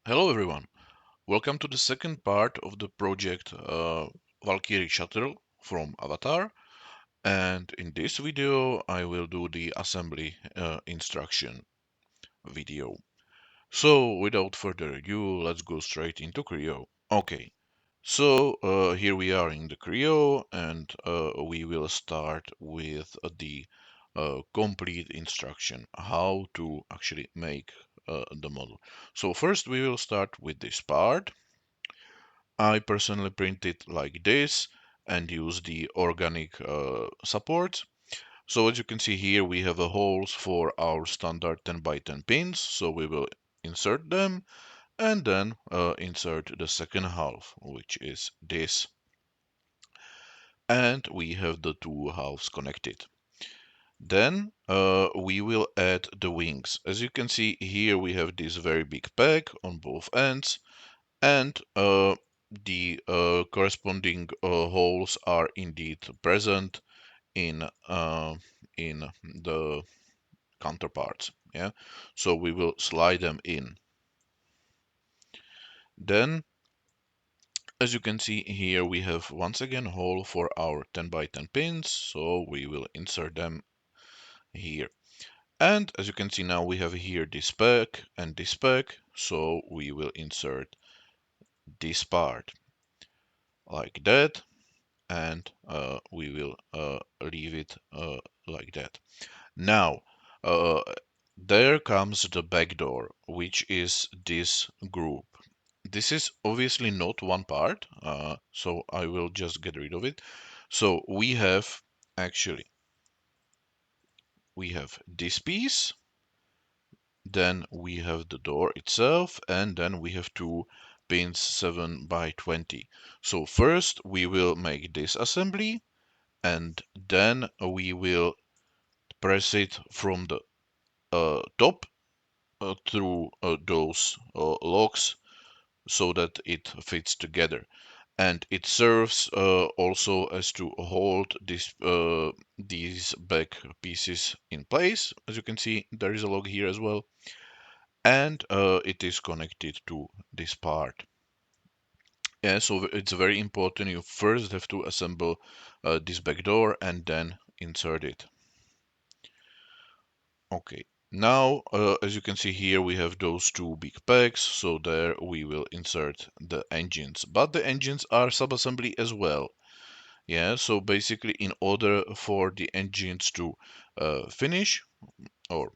Hello everyone, welcome to the second part of the project Valkyrie Shuttle from Avatar, and in this video I will do the assembly instruction video. So without further ado, let's go straight into Creo. Okay, so here we are in the Creo, and we will start with the complete instruction how to actually make the model. So first we will start with this part. I personally print it like this and use the organic support. So as you can see here, we have a holes for our standard 10 by 10 pins. So we will insert them and then insert the second half, which is this. And we have the two halves connected. Then we will add the wings. As you can see here, we have this very big peg on both ends, and the corresponding holes are indeed present in the counterparts. Yeah, so we will slide them in. Then, as you can see here, we have once again a hole for our 10 by 10 pins, so we will insert them here. And as you can see now, we have here this peg and this peg, so we will insert this part like that, and we will leave it like that. Now, uh, there comes the backdoor, which is this group. This is obviously not one part, so I will just get rid of it. So we have this piece, then we have the door itself, and then we have two pins 7 by 20. So first we will make this assembly, and then we will press it from the top through those locks so that it fits together. And it serves also as to hold these back pieces in place. As you can see, there is a log here as well, and it is connected to this part. Yeah, so it's very important. You first have to assemble this back door and then insert it. Okay, now as you can see here, we have those two big pegs, so there we will insert the engines. But the engines are sub-assembly as well. Yeah, so basically in order for the engines to finish, or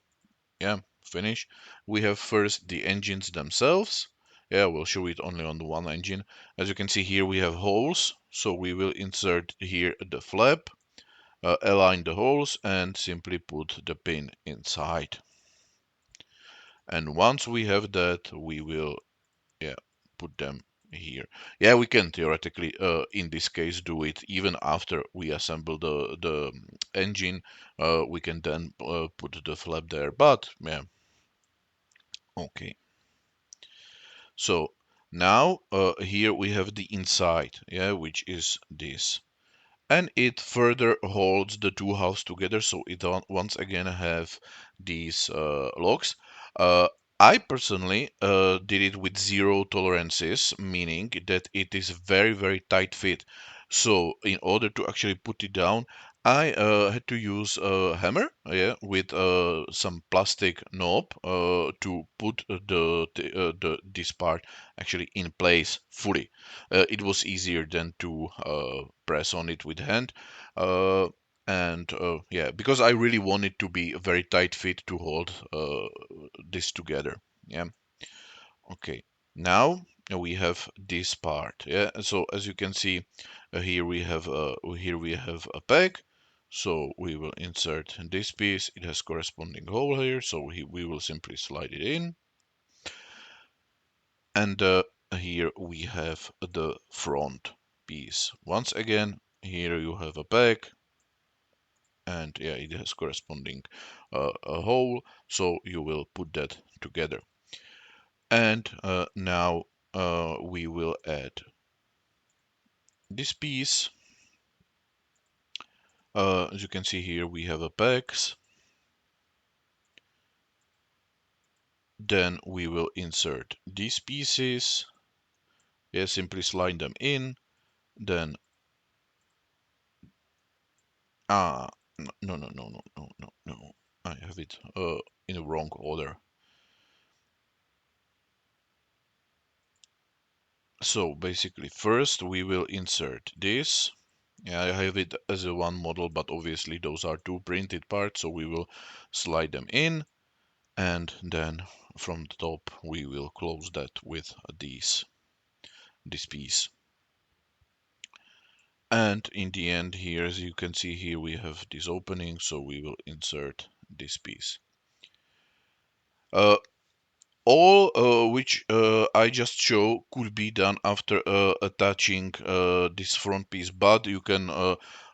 yeah, finish, we have first the engines themselves. Yeah, we'll show it only on the one engine. As you can see here, we have holes, so we will insert here the flap, align the holes, and simply put the pin inside. And once we have that, we will, yeah, put them here. Yeah, we can theoretically, in this case, do it even after we assemble the engine. We can then put the flap there, but yeah, okay. So now here we have the inside, yeah, which is this. And it further holds the two halves together, so it once again have these locks. Uh, I personally did it with zero tolerances, meaning that it is very tight fit. So in order to actually put it down, I had to use a hammer, yeah, with some plastic knob to put this part actually in place fully. It was easier than to press on it with hand. Uh, and yeah, because I really want it to be a very tight fit to hold this together. Yeah. Okay. Now we have this part. Yeah. So as you can see, here we have a peg. So we will insert this piece. It has corresponding hole here, so we will simply slide it in. And here we have the front piece. Once again, here you have a peg, and yeah, it has corresponding a hole, so you will put that together. And now we will add this piece. As you can see here, we have a pegs, Then we will insert these pieces. Yeah, simply slide them in. Then, ah, no, no, no, no, no, no, no. I have it in the wrong order. So basically, first we will insert this. Yeah, I have it as a one model, but obviously those are two printed parts, so we will slide them in, and then from the top we will close that with this piece. And in the end here, as you can see here, we have this opening, so we will insert this piece. Uh, all which I just show could be done after attaching this front piece, but you can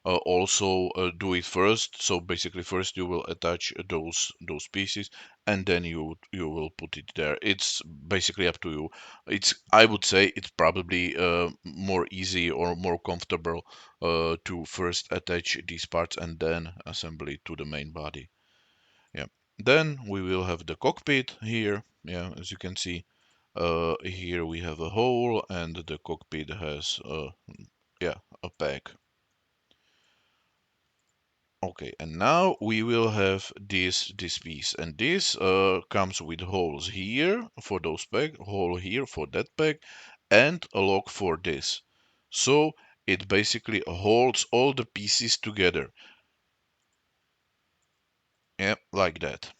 also do it first. So basically, first you will attach those pieces, and then you will put it there. It's basically up to you. It's I would say it's probably more easy or more comfortable to first attach these parts and then assemble it to the main body. Yeah. Then we will have the cockpit here. Yeah, as you can see, here we have a hole and the cockpit has yeah, a pack. Okay, and now we will have this piece, and this comes with holes here for those pack, hole here for that pack, and a lock for this. So it basically holds all the pieces together. Yeah, like that.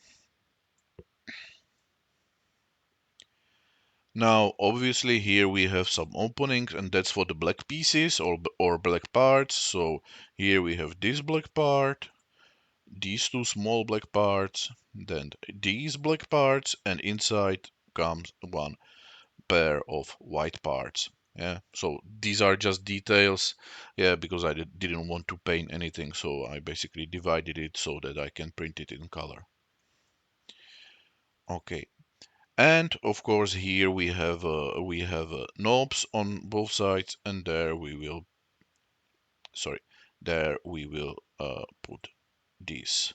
Now, obviously, here we have some openings, and that's for the black pieces or black parts. So here we have this black part, these two small black parts, then these black parts, and inside comes one pair of white parts. Yeah, so these are just details. Yeah, because I didn't want to paint anything, so I basically divided it so that I can print it in color. Okay, and of course here we have knobs on both sides, and there we will sorry there we will put these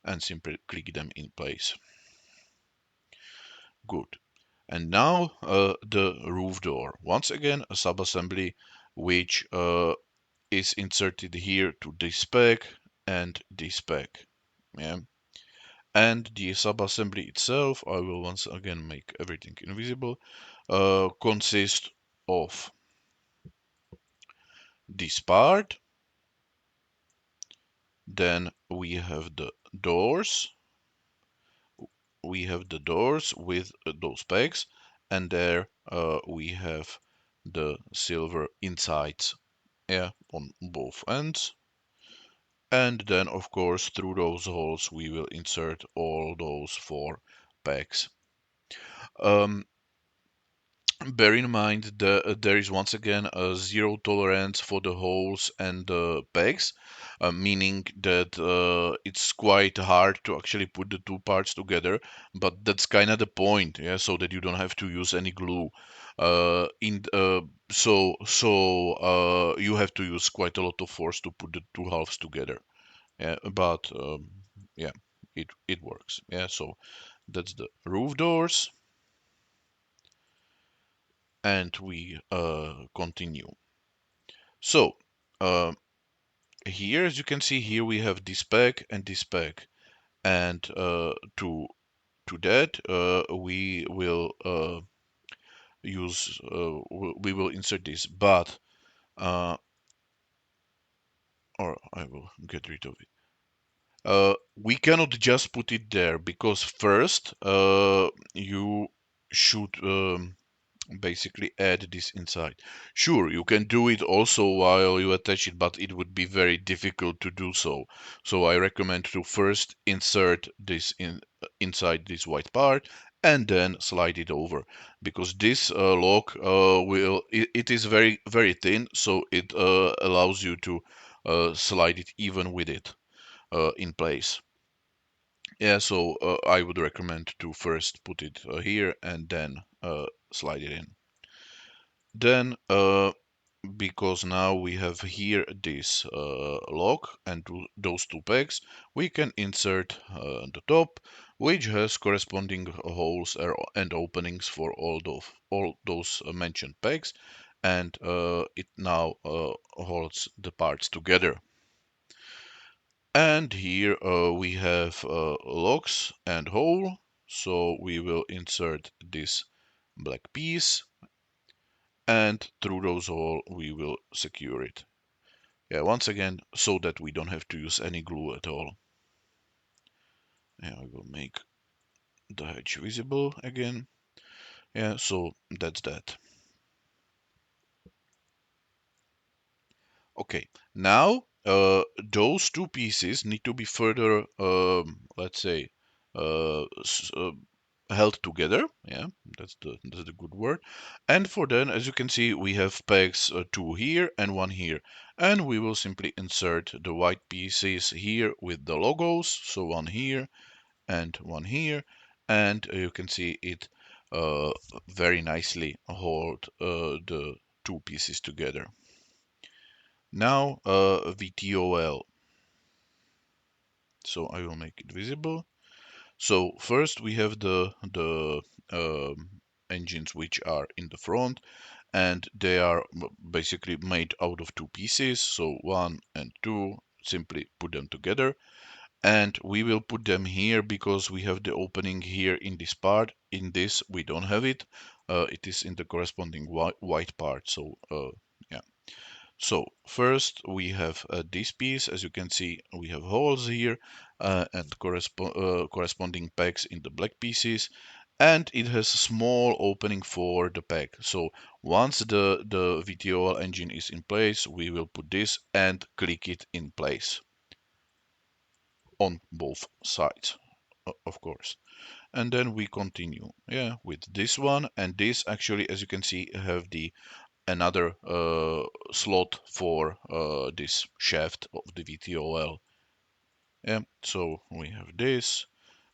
and simply click them in place. Good. And now the roof door. Once again, a subassembly which is inserted here to this spec and this spec. Yeah. And the subassembly itself, I will once again make everything invisible, consists of this part, then we have the doors with those pegs, and there we have the silver insides, yeah, on both ends. And then of course through those holes we will insert all those four pegs. um, Bear in mind that there is once again a zero tolerance for the holes and the pegs, meaning that it's quite hard to actually put the two parts together, but that's kind of the point, yeah, so that you don't have to use any glue. In You have to use quite a lot of force to put the two halves together. Yeah, but yeah, it works. Yeah, so that's the roof doors, and we continue. So uh, here, as you can see, here we have this pack and this pack, and to that we will we will insert this, but uh, or I will get rid of it. We cannot just put it there because first you should basically add this inside. Sure, you can do it also while you attach it, but it would be very difficult to do so. So I recommend to first insert this inside this white part and then slide it over, because this lock it is very thin, so it allows you to slide it even with it in place. Yeah, so I would recommend to first put it here and then slide it in. Then because now we have here this lock and those two pegs, we can insert the top, which has corresponding holes and openings for all those mentioned pegs, and it now holds the parts together. And here we have locks and hole, so we will insert this black piece, and through those hole we will secure it. Yeah, once again, so that we don't have to use any glue at all. Yeah, I will make the hedge visible again. Yeah, so that's that. Okay, now those two pieces need to be further, let's say, uh, s- uh, held together. Yeah, that's the good word. And for then, as you can see, we have pegs two here and one here, and we will simply insert the white pieces here with the logos. So one here and one here, and you can see it uh, very nicely hold the two pieces together. Now VTOL, so I will make it visible. So first we have the engines which are in the front, and they are basically made out of two pieces, so one and two, simply put them together. And we will put them here because we have the opening here in this part. In this we don't have it. It is in the corresponding white part. So yeah. So first we have this piece. As you can see, we have holes here and corresponding pegs in the black pieces, and it has a small opening for the peg. So once the VTOL engine is in place, we will put this and click it in place on both sides, of course. And then we continue, yeah, with this one, and this actually, as you can see, have the another slot for this shaft of the VTOL. Yeah, so we have this,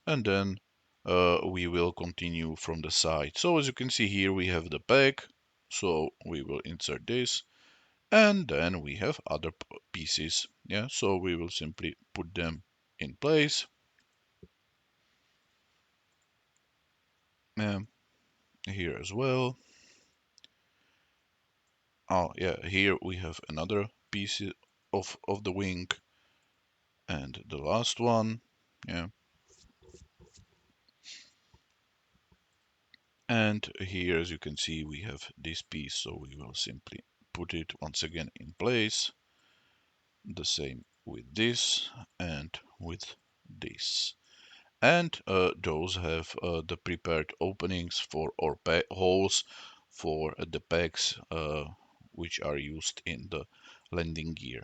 and then we will continue from the side. So as you can see here, we have the peg, so we will insert this, and then we have other pieces. Yeah, so we will simply put them in place. Um, here as well. Oh yeah, here we have another piece of the wing, and the last one. Yeah, and here as you can see we have this piece, so we will simply put it once again in place. The same with this and with this. And those have the prepared openings for or holes for the pegs which are used in the landing gear.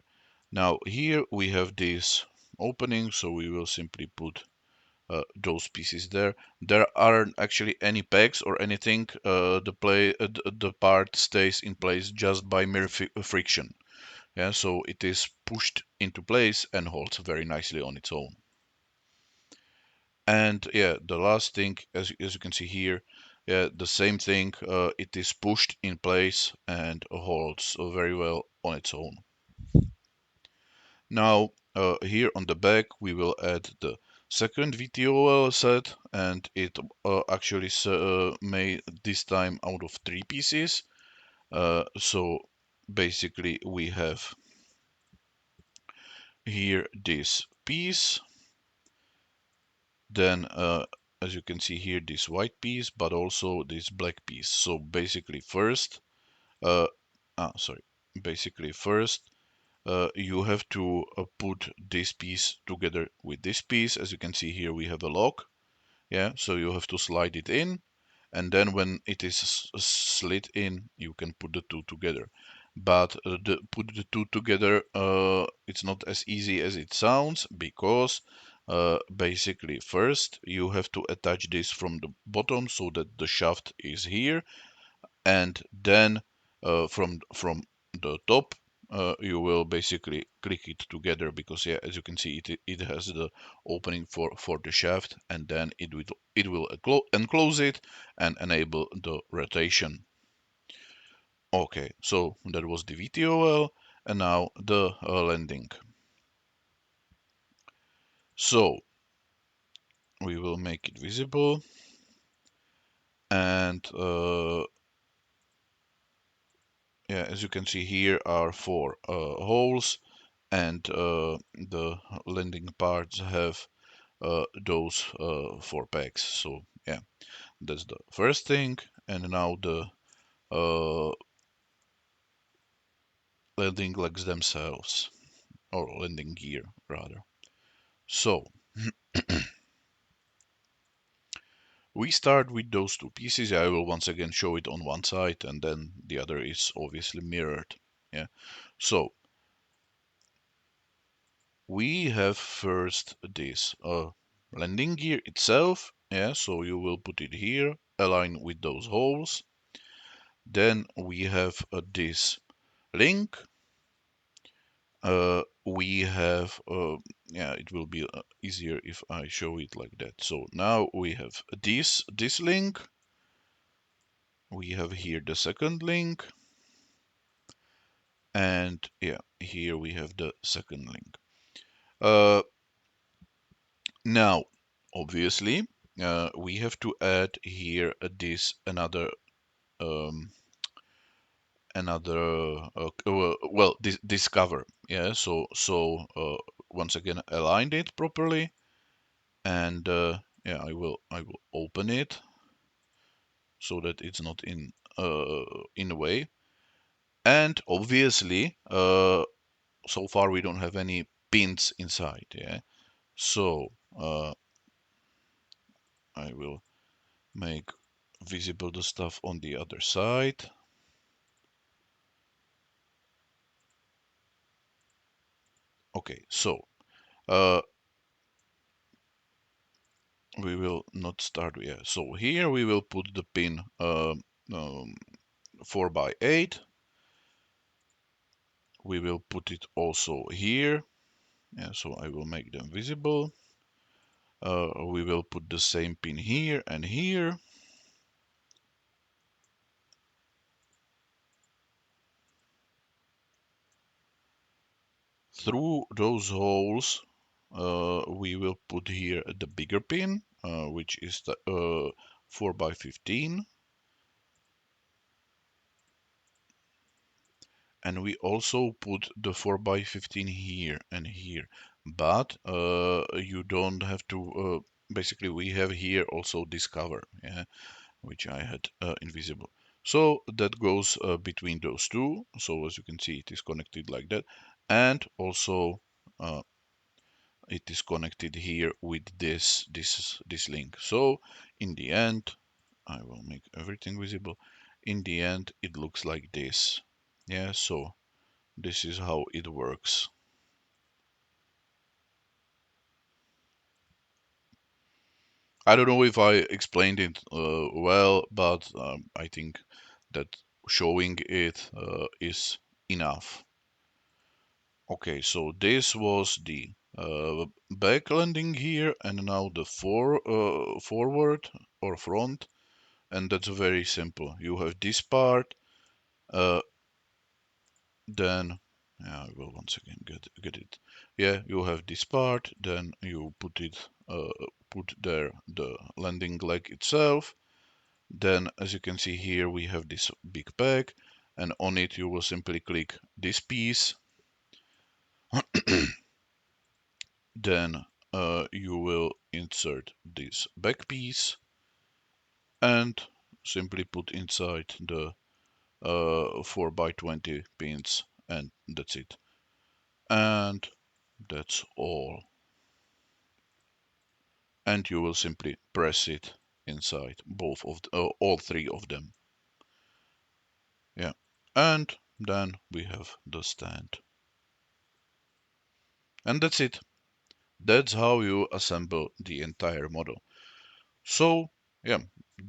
Now here we have this opening, so we will simply put those pieces there. There aren't actually any pegs or anything. The part stays in place just by mere friction. Yeah, so it is pushed into place and holds very nicely on its own. And yeah, the last thing, as you can see here, yeah, the same thing. It is pushed in place and holds very well on its own. Now, here on the back, we will add the second VTOL set, and it actually made this time out of three pieces. So basically, we have here this piece, then as you can see here, this white piece, but also this black piece. So basically, uh, sorry, basically first you have to put this piece together with this piece. As you can see here, we have a lock. Yeah, so you have to slide it in, and then when it is slid in, you can put the two together. But put the two together, it's not as easy as it sounds, because basically first you have to attach this from the bottom so that the shaft is here, and then from the top you will basically click it together, because yeah, as you can see, it has the opening for the shaft, and then it will enclose it and enable the rotation. Okay, so that was the VTOL, and now the landing. So we will make it visible, and yeah, as you can see, here are four holes, and the landing parts have those four pegs. So yeah, that's the first thing, and now the landing legs themselves, or landing gear rather. So we start with those two pieces. I will once again show it on one side, and then the other is obviously mirrored. Yeah. So we have first this landing gear itself. Yeah. So you will put it here, align with those holes. Then we have this link. We have yeah, it will be easier if I show it like that. So now we have this link. We have here the second link, and yeah, here we have the second link. Uh, Now, obviously, we have to add here this um, another well, this cover. Yeah, so once again aligned it properly, and yeah, I will open it so that it's not in the way. And obviously, so far we don't have any pins inside. Yeah, so I will make visible the stuff on the other side. Okay, so uh, we will not start yet. So here we will put the pin um, 4 by 8. We will put it also here. Yeah, so I will make them visible. We will put the same pin here and here. Through those holes, we will put here the bigger pin, which is the 4 by 15. And we also put the 4 by 15 here and here, but you don't have to basically we have here also this cover, yeah, which I had invisible, so that goes between those two. So as you can see, it is connected like that, and also uh, it is connected here with this link. So in the end, I will make everything visible. In the end, it looks like this. Yeah, so this is how it works. I don't know if I explained it well, but I think that showing it is enough. Okay, so this was the back landing here, and now the forward or front, and that's very simple. You have this part, uh, then yeah, I will once again get it. Yeah, you have this part, then you put there the landing leg itself. Then, as you can see here, we have this big peg, and on it you will simply click this piece. Then you will insert this back piece and simply put inside the 4 by 20 pins, and that's it. And that's all. And you will simply press it inside both of all three of them. Yeah, and then we have the stand, and that's it. That's how you assemble the entire model. So yeah,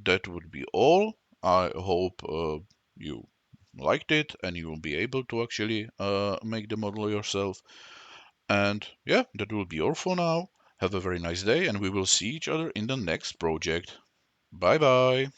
that would be all. I hope you liked it and you will be able to actually make the model yourself. And yeah, that will be all for now. Have a very nice day, and we will see each other in the next project. Bye bye.